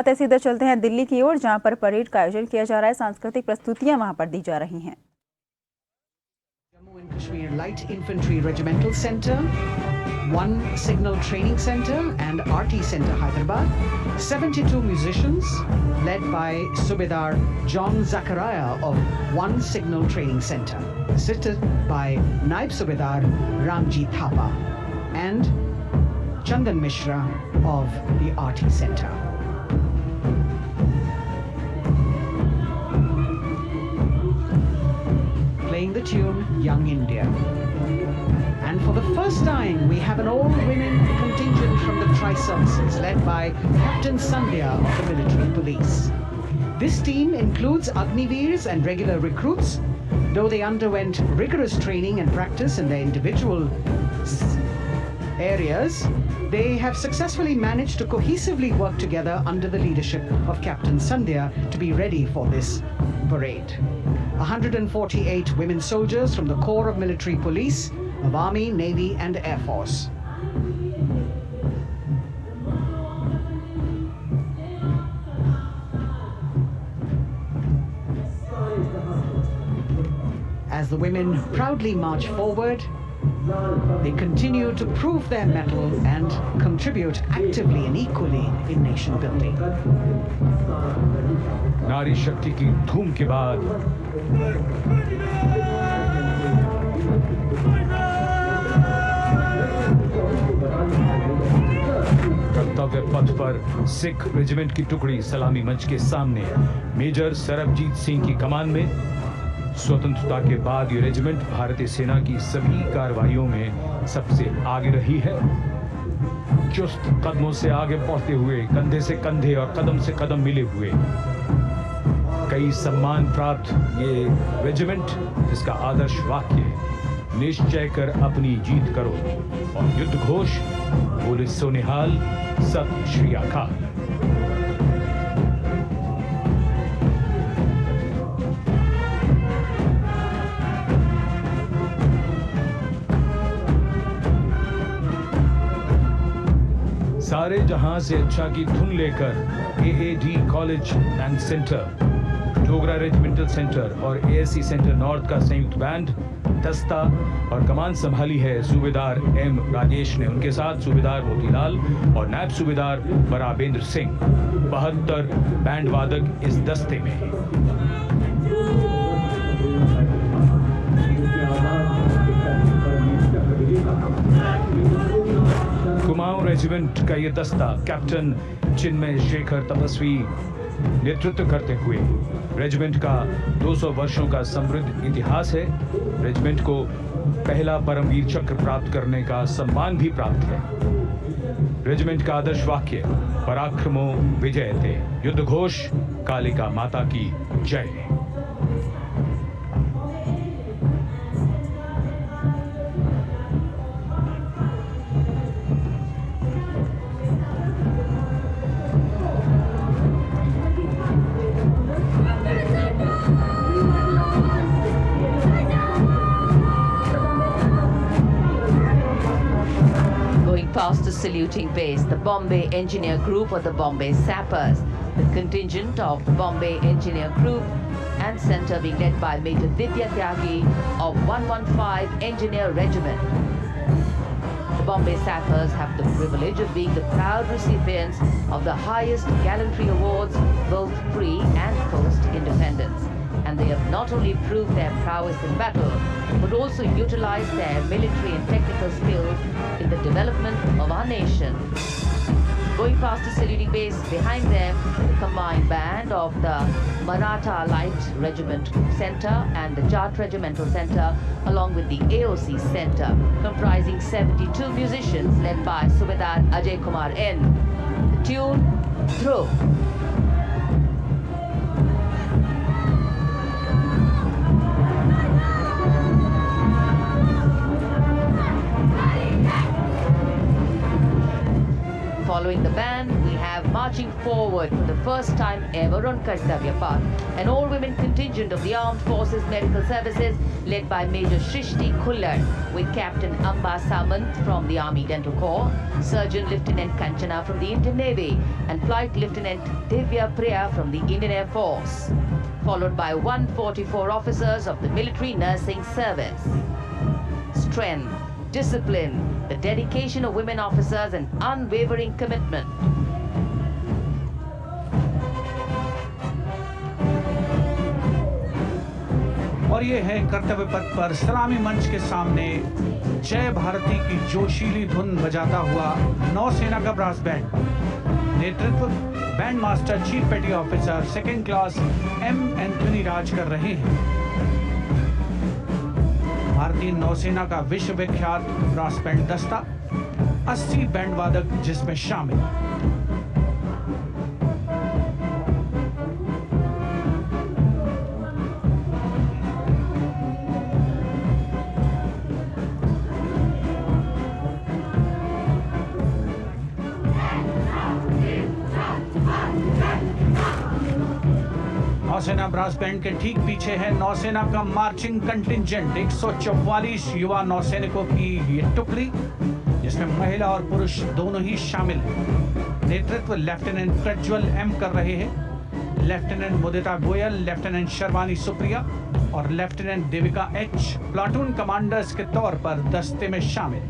सीधे चलते हैं दिल्ली की ओर, जहां पर परेड का आयोजन किया जा रहा है। सांस्कृतिक प्रस्तुतियां वहां पर दी जा रही हैं। Jammu and Kashmir Light Infantry Regimental Center, One Signal Training Center and RT Center Hyderabad. 72 musicians led by Subedar John Zachariah of One Signal Training Center, assisted by Naib Subedar Ramji Thapa and Chandan Mishra of the RT Center. Playing the tune Young India. And for the first time, we have an all-women contingent from the Tri-Services led by Captain Sandhya of the Military Police. This team includes Agniveers and regular recruits. Though they underwent rigorous training and practice in their individual areas, they have successfully managed to cohesively work together under the leadership of Captain Sandhya to be ready for this parade. 148 women soldiers from the Corps of Military Police of Army, Navy and Air Force. As the women proudly march forward, they continue to prove their mettle and contribute actively and equally in nation building. नारी शक्ति की धूम के बाद कर्तव्य पथ पर Sikh regiment की टुकड़ी सलामी मंच के सामने मेजर सरबजीत सिंह की कमान में। स्वतंत्रता के बाद ये रेजिमेंट भारतीय सेना की सभी कार्रवाइयों में सबसे आगे रही है। चुस्त कदमों से आगे बढ़ते हुए, कंधे से कंधे और कदम से कदम मिले हुए, कई सम्मान प्राप्त ये रेजिमेंट, जिसका आदर्श वाक्य निश्चय कर अपनी जीत करो और युद्ध घोष बोले सोनिहाल सत श्री अकाल। सारे जहां से अच्छा की धुन लेकर AAD college and centre, Dogra regimental centre और एएससी सेंटर नॉर्थ का संयुक्त बैंड, दस्ता और कमान संभाली है सूबेदार एम राजेश ने। उनके साथ सूबेदार मोतीलाल और नायब सूबेदार बराबेंद्र सिंह। 72 बैंड वादक इस दस्ते में हैं। कुमाऊं रेजिमेंट का ये दस्ता कैप्टन चिन्मय शेखर तपस्वी नेतृत्व करते हुए, रेजिमेंट का 200 वर्षों का समृद्ध इतिहास है। रेजिमेंट को पहला परमवीर चक्र प्राप्त करने का सम्मान भी प्राप्त है। रेजिमेंट का आदर्श वाक्य पराक्रमो विजयते, युद्ध घोष कालिका माता की जय। Past the saluting base, the Bombay Engineer Group or the Bombay Sappers, the contingent of the Bombay Engineer Group and Center being led by Major Vidya Tyagi of 115 Engineer Regiment. The Bombay Sappers have the privilege of being the proud recipients of the highest gallantry awards, both pre and post independence. And they have not only proved their prowess in battle, but also utilized their military and technical skills in the development of our nation. Going past the saluting base, behind them, the combined band of the Maratha Light Regiment Center and the Jat Regimental Center, along with the AOC Center, comprising 72 musicians led by Subedar Ajay Kumar N. The tune, Dhruv. Following the band, we have marching forward forward for the first time ever on Kartavya Path, an all-women contingent of the Armed Forces Medical Services led by Major Shrishti Khullar with Captain Amba Samant from the Army Dental Corps, Surgeon Lieutenant Kanchana from the Indian Navy and Flight Lieutenant Divya Priya from the Indian Air Force, followed by 144 officers of the Military Nursing Service. Strength, discipline, the dedication of women officers and unwavering commitment. और ये है कर्तव्य पथ पर सलामी मंच के सामने जय भारती की जोशीली धुन बजाता हुआ नौसेना का ब्रास बैंड। नेतृत्व band master chief petty officer second class M Anthony Raj कर रहे हैं। भारतीय नौसेना का विश्व विख्यात ब्रास बैंड दस्ता 80 बैंड वादक जिसमें शामिल। नौसेना ब्रास बैंड के ठीक पीछे है नौसेना का मार्चिंग कंटिंजेंट 144 युवा नौसैनिकों की ये टुकड़ी जिसमें महिला और पुरुष दोनों ही शामिल हैं। नेतृत्व लेफ्टिनेंट प्रज्वल एम कर रहे हैं। लेफ्टिनेंट मुदिता गोयल, लेफ्टिनेंट शर्वानी सुप्रिया और lieutenant Devika H platoon commanders के तौर पर दस्ते में शामिल।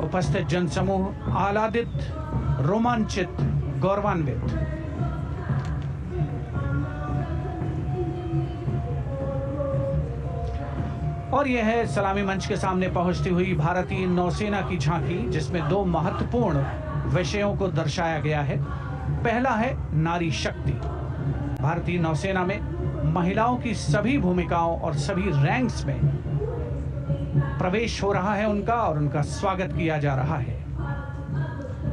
उपस्थित जनसमूह आह्लादित, रोमांचित, गौरवान्वित। और यह है सलामी मंच के सामने पहुंचती हुई भारतीय नौसेना की झांकी जिसमें दो महत्वपूर्ण विषयों को दर्शाया गया है। पहला है नारी शक्ति। भारतीय नौसेना में महिलाओं की सभी भूमिकाओं और सभी रैंक्स में प्रवेश हो रहा है उनका और उनका स्वागत किया जा रहा है।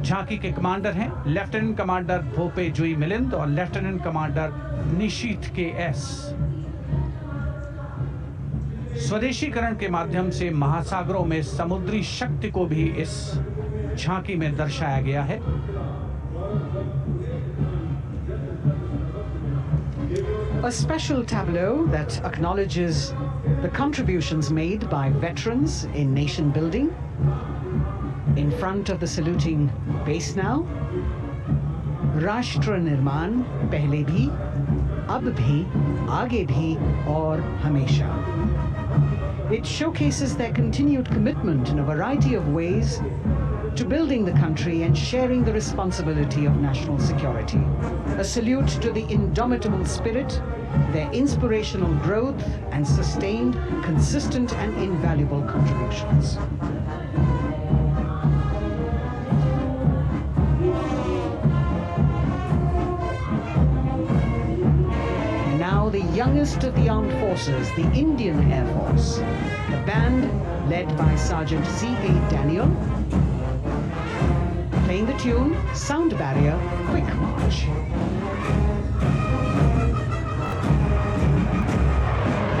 झांकी के कमांडर हैं लेफ्टिनेंट कमांडर भोपे जुई मिलिंद और लेफ्टिनेंट कमांडर निशीथ के एस। स्वदेशीकरण के माध्यम से महासागरों में समुद्री शक्ति को भी इस झांकी में दर्शाया गया है। A special tableau that acknowledges the contributions made by veterans in nation building. In front of the saluting base now, राष्ट्र निर्माण पहले भी, अब भी, आगे भी और हमेशा. It showcases their continued commitment in a variety of ways to building the country and sharing the responsibility of national security. A salute to the indomitable spirit, their inspirational growth and sustained, consistent and invaluable contributions. And now the youngest of the armed forces, the Indian Air Force, the band led by Sergeant C.A. Daniel, playing the tune Sound Barrier Quick March.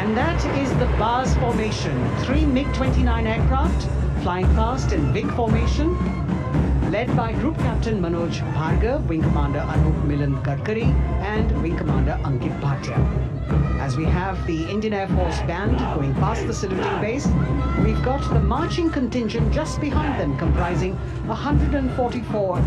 And that is the Bars formation, 3 MiG-29 aircraft flying past in big formation, led by Group Captain Manoj Bhargav, Wing Commander Anup Milind Gadkari and Wing Commander Ankit Bhatia. As we have the Indian Air Force band going past the saluting base, we've got the marching contingent just behind them comprising 144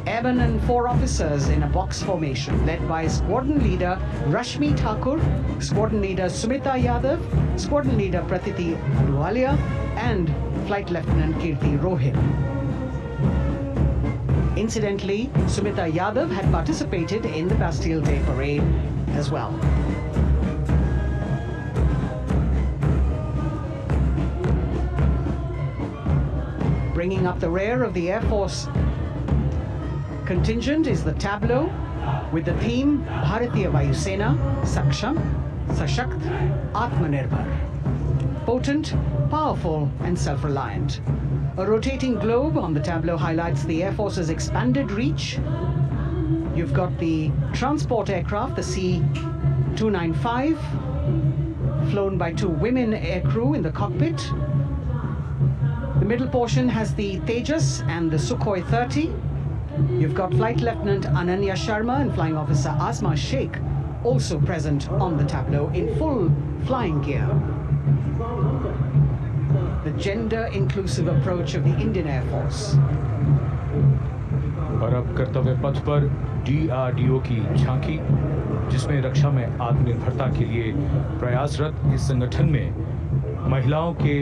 airmen and 4 officers in a box formation led by Squadron Leader Rashmi Thakur, Squadron Leader Sumita Yadav, Squadron Leader Pratiti Aluwalia and Flight Lieutenant Kirti Rohit. Incidentally, Sumita Yadav had participated in the Bastille Day Parade as well. Bringing up the rear of the Air Force contingent is the tableau with the theme Bharatiya Vayu Sena, Saksham, Sashakt, Atmanirbhar. Potent, powerful and self-reliant. A rotating globe on the tableau highlights the Air Force's expanded reach. You've got the transport aircraft, the C-295, flown by 2 women aircrew in the cockpit. The middle portion has the Tejas and the Sukhoi 30. You've got Flight Lieutenant Ananya Sharma and Flying Officer Asma Sheikh also present on the tableau in full flying gear. The gender-inclusive approach of the Indian Air Force. और अब कर्तव्य पथ पर DRDO की झांकी, जिसमें रक्षा में आत्मनिर्भरता के लिए प्रयासरत इस संगठन में महिलाओं के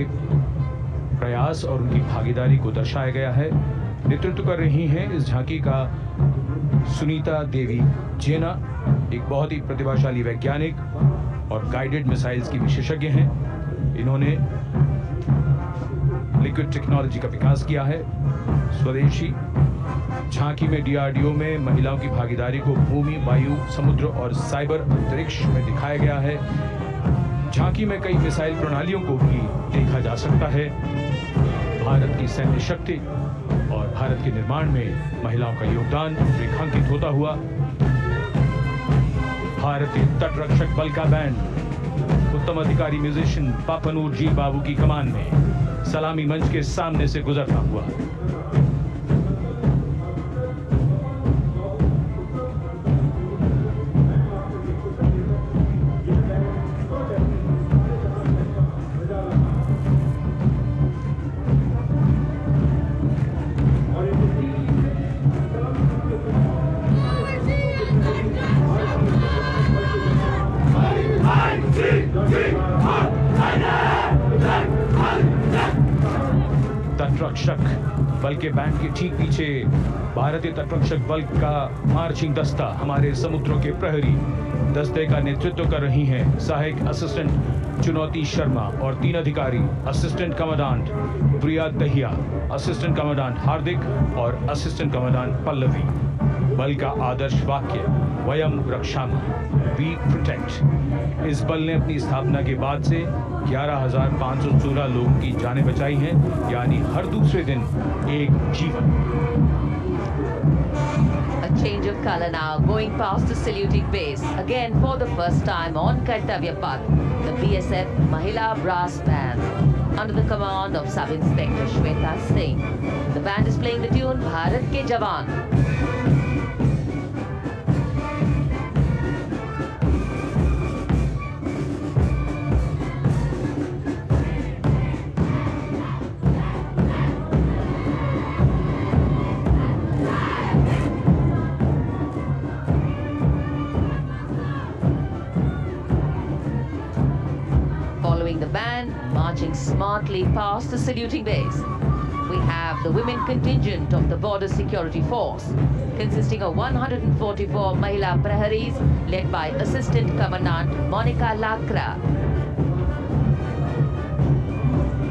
प्रयास और उनकी भागीदारी को दर्शाया गया है। नेतृत्व कर रही हैं इस झांकी का सुनीता देवी जेना, एक बहुत ही प्रतिभाशाली वैज्ञानिक और गाइडेड मिसाइल्स की विशेषज्ञ हैं। इन्होंने लिक्विड टेक्नोलॉजी का विकास किया है। स्वदेशी झांकी में DRDO में महिलाओं की भागीदारी को भूमि, वायु, समुद्र और साइबर अंतरिक्ष में दिखाया गया है। झांकी में कई मिसाइल प्रणालियों को भी देखा जा सकता है। भारत की सैन्य शक्ति और भारत के निर्माण में महिलाओं का योगदान रेखांकित होता हुआ। भारतीय तटरक्षक बल का बैंड उत्तम अधिकारी म्यूजिशियन पापनूर जी बाबू की कमान में सलामी मंच के सामने से गुजरता हुआ। तटरक्षक बल के बैंड के ठीक पीछे भारतीय तटरक्षक बल का मार्चिंग दस्ता हमारे समुद्रों के प्रहरी दस्ते का नेतृत्व कर रही हैं सहायक असिस्टेंट चुनौती शर्मा और 3 अधिकारी असिस्टेंट कमांडेंट प्रिया दहिया, असिस्टेंट कमांडेंट हार्दिक और असिस्टेंट कमांडेंट पल्लवी। बल का आदर्श वाक्य वयम रक्षामः, वी प्रोटेक्ट। इस बल ने अपनी स्थापना के बाद से 11,516 लोगों की जानें बचाई हैं, यानी हर दूसरे दिन एक जीवन। A change of color now, going past the saluting base. Again, for the first time on Kartavya Path, the BSF Mahila Brass Band, under the command of Sub-Inspector Shweta Singh. The band is playing the tune Bharat Ke Jawan. Following the band, marching smartly past the saluting base, we have the women contingent of the Border Security Force, consisting of 144 Mahila Praharis, led by Assistant Commandant Monica Lakra.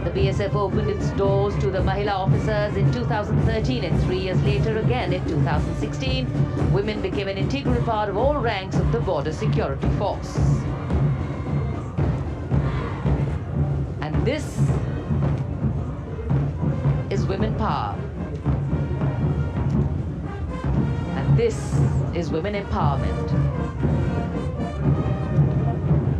The BSF opened its doors to the Mahila officers in 2013, and 3 years later again in 2016, women became an integral part of all ranks of the Border Security Force. And this is women power. And this is women empowerment.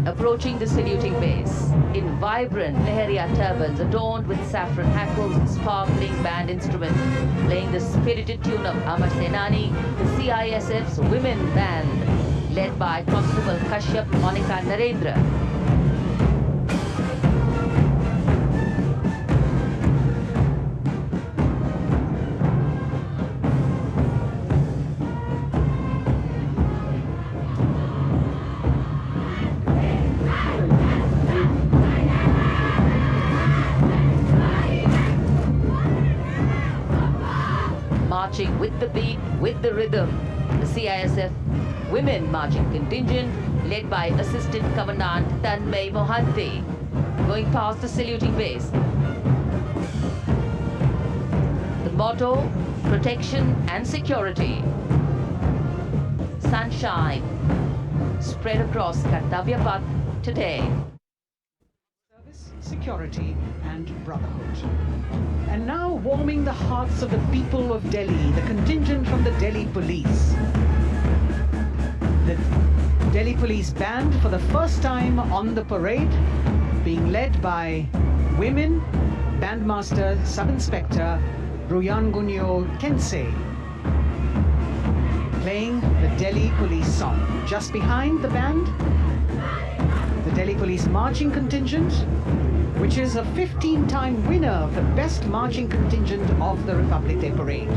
Approaching the saluting base in vibrant Leheria turbans adorned with saffron hackles and sparkling band instruments, playing the spirited tune of Amar Senani, the CISF's women band, led by Constable Kashyap Monica Narendra. Marching with the beat, with the rhythm, the CISF Women Marching Contingent, led by Assistant Commandant Tanmay Mohanty, going past the saluting base. The motto, protection and security. Sunshine spread across Kartavya Path today. Service, security and brotherhood. And now warming the hearts of the people of Delhi, the contingent from the Delhi Police. The Delhi Police Band for the first time on the parade, being led by women Bandmaster Sub-Inspector Ruyangunyo Kensei, playing the Delhi Police song. Just behind the band, the Delhi Police marching contingent, which is a 15-time winner of the best marching contingent of the Republic Day Parade.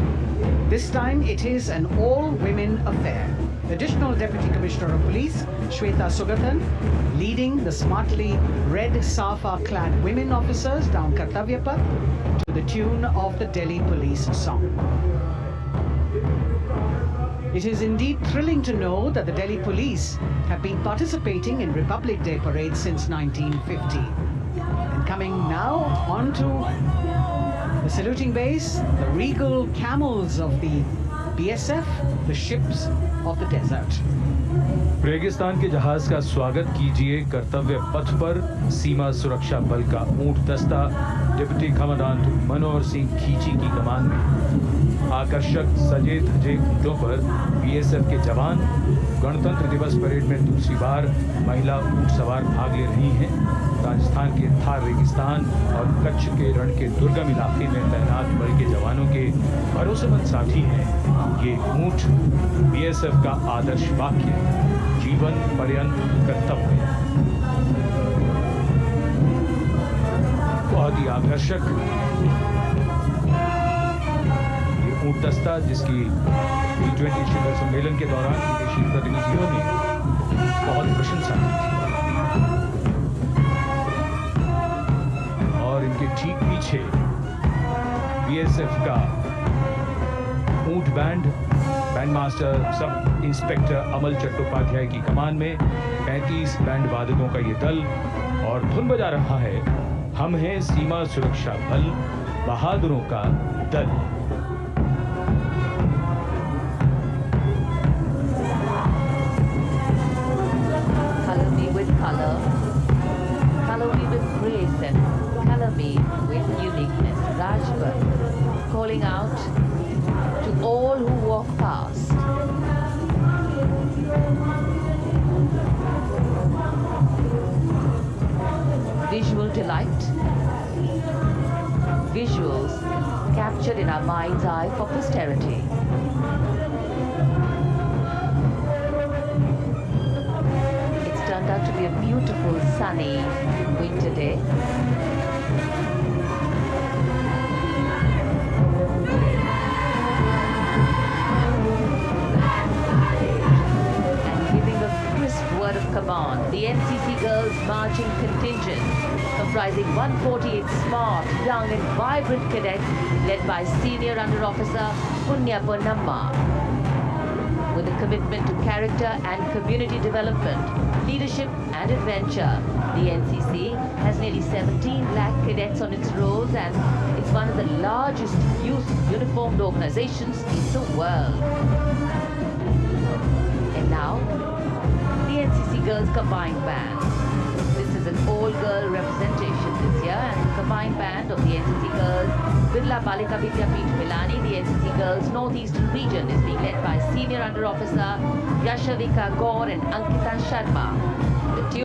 This time it is an all-women affair. Additional Deputy Commissioner of Police, Shweta Sugathan, leading the smartly red safa-clad women officers down Kartavya Path to the tune of the Delhi Police song. It is indeed thrilling to know that the Delhi Police have been participating in Republic Day Parade since 1950. And coming now onto the saluting base, the regal camels of the BSF, the ships of the desert. रेगिस्तान के जहाज का स्वागत कीजिए कर्तव्य पथ पर सीमा सुरक्षा बल का ऊंट दस्ता डिप्टी कमांडेंट मनोहर सिंह खींची की कमान में। आकर्षक सजे धजे ऊंटों पर बीएसएफ के जवान। गणतंत्र दिवस परेड में दूसरी बार महिला ऊंट सवार भाग ले रही हैं। राजस्थान के थार रेगिस्तान और कच्छ के रण के दुर्गम इलाके में तैनात बल के जवानों के भरोसेमंद साथी हैं। ये ऊंट बीएसएफ का आदर्श वाक्य, जीवन पर्यंत कर्तव्य। बहुत ही आकर्षक ये ऊंट दस्ता, जिसकी G20 शिखर सम्मेलन के दौरान विदेशी प्रतिनिधियों ने बहुत प्रशंसा की थी। और इनके ठीक पीछे बीएसएफ का ऊंट band, band master sub inspector Amal Chattopadhyay की कमान में 35 बैंड वादकों का ये दल, और धुन बजा रहा है हम हैं सीमा सुरक्षा बल, बहादुरों का दल। Color me with color, color me with grace, and color me with uniqueness. Rajput calling out to all who walk past. Visual delight, visuals captured in our mind's eye for posterity. It's turned out to be a beautiful sunny winter day. Word of command, the NCC Girls Marching Contingent, comprising 148 smart, young and vibrant cadets led by Senior Under Officer Punya Ponnamma. With a commitment to character and community development, leadership and adventure, the NCC has nearly 17 lakh cadets on its rolls, and it's one of the largest youth uniformed organizations in the world. And now, the NCC Girls Combined Band. This is an all-girl representation this year, and the combined band of the NCC Girls Birla Balika Vidyapeeth Milani, the NCC Girls Northeastern Region, is being led by Senior Under Officer Yashavika Gaur and Ankita Sharma. The